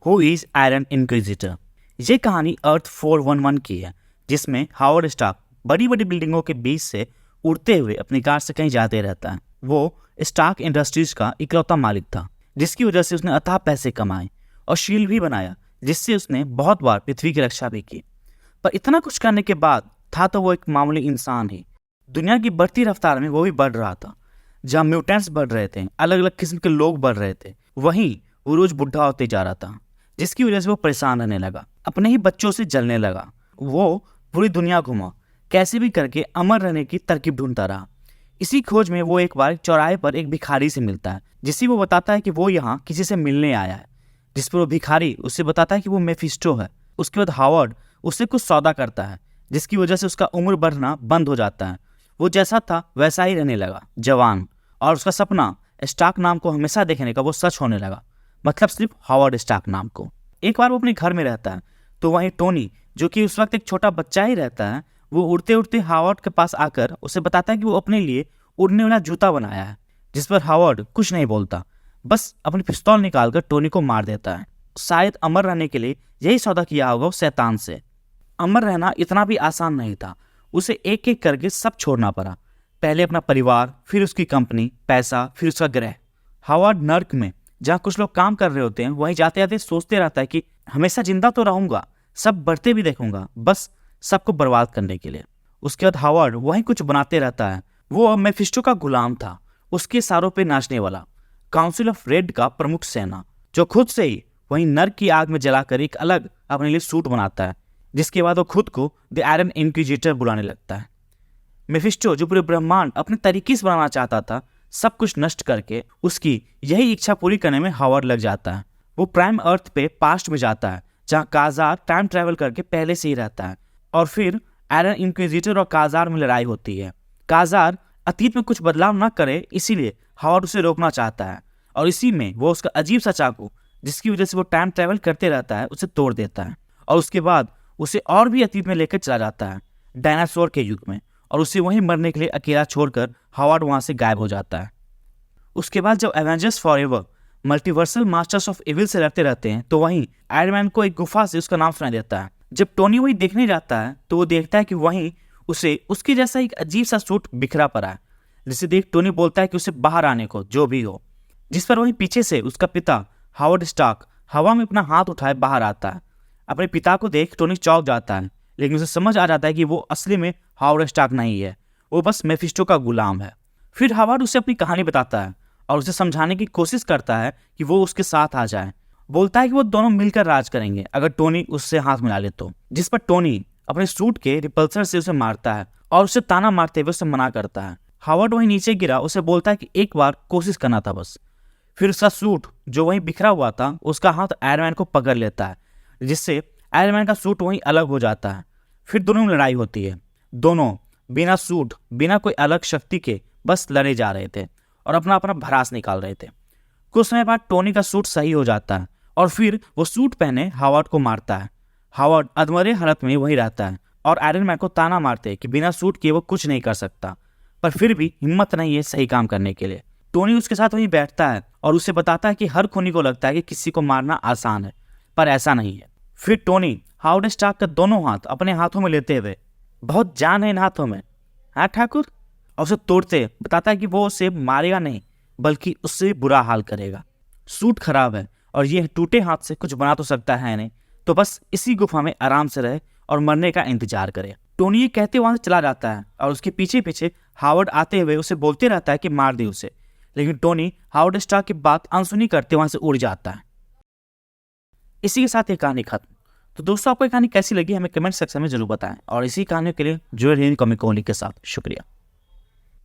Who is iron इंक्विजिटर। ये कहानी अर्थ 411 की है, जिसमें हावर्ड स्टार्क बड़ी बड़ी बिल्डिंगों के बीच से उड़ते हुए अपनी कार से कहीं जाते रहता है। वो स्टार्क इंडस्ट्रीज का इकलौता मालिक था, जिसकी वजह से उसने अथाह पैसे कमाए और शील्ड भी बनाया, जिससे उसने बहुत बार पृथ्वी की रक्षा भी की। पर इतना कुछ करने के बाद था तो वो एक मामूली इंसान ही। दुनिया की बढ़ती रफ्तार में वो भी बढ़ रहा था। जहाँ म्यूटेंट्स बढ़ रहे थे, अलग अलग किस्म के लोग बढ़ रहे थे, वहीं वो रोज बुढ़ा होते जा रहा था, जिसकी वजह से वो परेशान रहने लगा, अपने ही बच्चों से जलने लगा। वो पूरी दुनिया घूमा, कैसे भी करके अमर रहने की तरकीब ढूंढता रहा। इसी खोज में वो एक बार चौराहे पर एक भिखारी से मिलता है, जिसे वो बताता है कि वो यहाँ किसी से मिलने आया है। जिस पर वो भिखारी उससे बताता है कि वो मेफिस्टो है। उसके बाद हावर्ड उससे कुछ सौदा करता है, जिसकी वजह से उसका उम्र बढ़ना बंद हो जाता है। वो जैसा था वैसा ही रहने लगा, जवान, और उसका सपना स्टार्क नाम को हमेशा देखने का वो सच होने लगा, मतलब सिर्फ हावर्ड स्टार्क नाम को। एक बार वो अपने घर में रहता है, तो वहीं टोनी, जो कि उस वक्त एक छोटा बच्चा ही रहता है, वो उड़ते उड़ते हावर्ड के पास आकर उसे बताता है कि वो अपने लिए उड़ने वाला जूता बनाया है। जिस पर हावर्ड कुछ नहीं बोलता, बस अपनी पिस्तौल निकालकर टोनी को मार देता है। शायद अमर रहने के लिए यही सौदा किया होगा उस शैतान से। अमर रहना इतना भी आसान नहीं था, उसे एक एक करके सब छोड़ना पड़ा। पहले अपना परिवार, फिर उसकी कंपनी, पैसा, फिर उसका ग्रह। हावर्ड नर्क में, जहाँ कुछ लोग काम कर रहे होते हैं, वहीं जाते जाते सोचते रहता है कि हमेशा जिंदा तो रहूंगा, सब बढ़ते भी देखूंगा, बस सबको बर्बाद करने के लिए। उसके बाद हावर्ड वहीं कुछ बनाते रहता है। वो अब मेफिस्टो का गुलाम था, उसके इशारों पे नाचने वाला, काउंसिल ऑफ रेड का प्रमुख सेना, जो खुद से ही वहीं नर्क की आग में जलाकर एक अलग अपने लिए सूट बनाता है, जिसके बाद वो खुद को द आयरन इंक्विजिटर बुलाने लगता है। मेफिस्टो, जो पूरे ब्रह्मांड अपने तरीके से बनाना चाहता था, सब कुछ नष्ट करके उसकी यही इच्छा पूरी करने में हावर्ड लग जाता है। वो प्राइम अर्थ पे पास्ट में जाता है, जहाँ काजार टाइम ट्रैवल करके पहले से ही रहता है, और फिर आयरन इंक्विजिटर और काजार में लड़ाई होती है। काजार अतीत में कुछ बदलाव न करे, इसीलिए हावर्ड उसे रोकना चाहता है, और इसी में वो उसका अजीब सा चाकू, जिसकी वजह से वो टाइम ट्रैवल करते रहता है, उसे तोड़ देता है। और उसके बाद उसे और भी अतीत में लेकर चला जाता है, डायनासोर के युग में, और उसे वहीं मरने के लिए अकेला छोड़कर हावर्ड वहां से गायब हो जाता है। उसके बाद जब Avengers forever multiversal masters of evil से लड़ते रहते हैं, तो वहीं आयरन मैन को एक गुफा से उसका नाम सुनाई देता है। जब टोनी वही देखने जाता है, तो वो देखता है कि वहीं उसे उसके जैसा एक अजीब सा सूट बिखरा पड़ा है, जिसे देख टोनी बोलता है कि उसे बाहर आने को, जो भी हो। जिस पर वहीं पीछे से उसका पिता हावर्ड स्टार्क हवा में अपना हाथ उठाए बाहर आता है। अपने पिता को देख टोनी चौंक जाता है, लेकिन उसे समझ आ जाता है कि वो असली में हावर्ड स्टार्क नहीं है, वो बस मेफिस्टो का गुलाम है। फिर हावर्ड उसे अपनी कहानी बताता है और उसे समझाने की कोशिश करता है कि वो उसके साथ आ जाए। बोलता है कि वो दोनों मिलकर राज करेंगे अगर टोनी उससे हाथ मिला ले तो। जिस पर टोनी अपने सूट के रिपल्सर से उसे मारता है और उसे ताना मारते हुए उसे मना करता है। हावर्ड वहीं नीचे गिरा, उसे बोलता है कि एक बार कोशिश करना था बस। फिर उसका सूट, जो वहीं बिखरा हुआ था, उसका हाथ आयरन मैन को पकड़ लेता है, जिससे आयरन मैन का सूट वहीं अलग हो जाता है। फिर दोनों में लड़ाई होती है। दोनों बिना सूट, बिना कोई अलग शक्ति के बस लड़े जा रहे थे और अपना अपना भड़ास निकाल रहे थे। कुछ समय बाद टोनी का सूट सही हो जाता है और फिर वो सूट पहने हावर्ड को मारता है। हावर्ड अधमरे हालत में वहीं रहता है और आयरन मैन को ताना मारते हैं कि बिना सूट किए वो कुछ नहीं कर सकता, पर फिर भी हिम्मत नहीं है सही काम करने के लिए। टोनी उसके साथ वहीं बैठता है और उसे बताता है कि हर खूनी को लगता है कि किसी को मारना आसान है, पर ऐसा नहीं है। फिर टोनी हावर्ड स्टार्क का दोनों हाथ अपने हाथों में लेते हुए, बहुत जान है इन हाथों में, हाँ ठाकुर, और उसे तोड़ते बताता है कि वो उसे मारेगा नहीं, बल्कि उससे बुरा हाल करेगा। सूट खराब है और ये टूटे हाथ से कुछ बना तो सकता है नहीं, तो बस इसी गुफा में आराम से रहे और मरने का इंतजार करे। टोनी ये कहते वहां से चला जाता है और उसके पीछे पीछे हावर्ड आते हुए उसे बोलते रहता है कि मार दे उसे, लेकिन टोनी हावर्ड स्टार्क की बात अनसुनी करते वहां से उड़ जाता है। इसी के साथ ये कहानी खत्म। तो दोस्तों, आपको ये कहानी कैसी लगी हमें कमेंट सेक्शन में जरूर बताएं, और इसी कहानी के लिए जुड़े रहिए कॉमिक ओनली के साथ। शुक्रिया।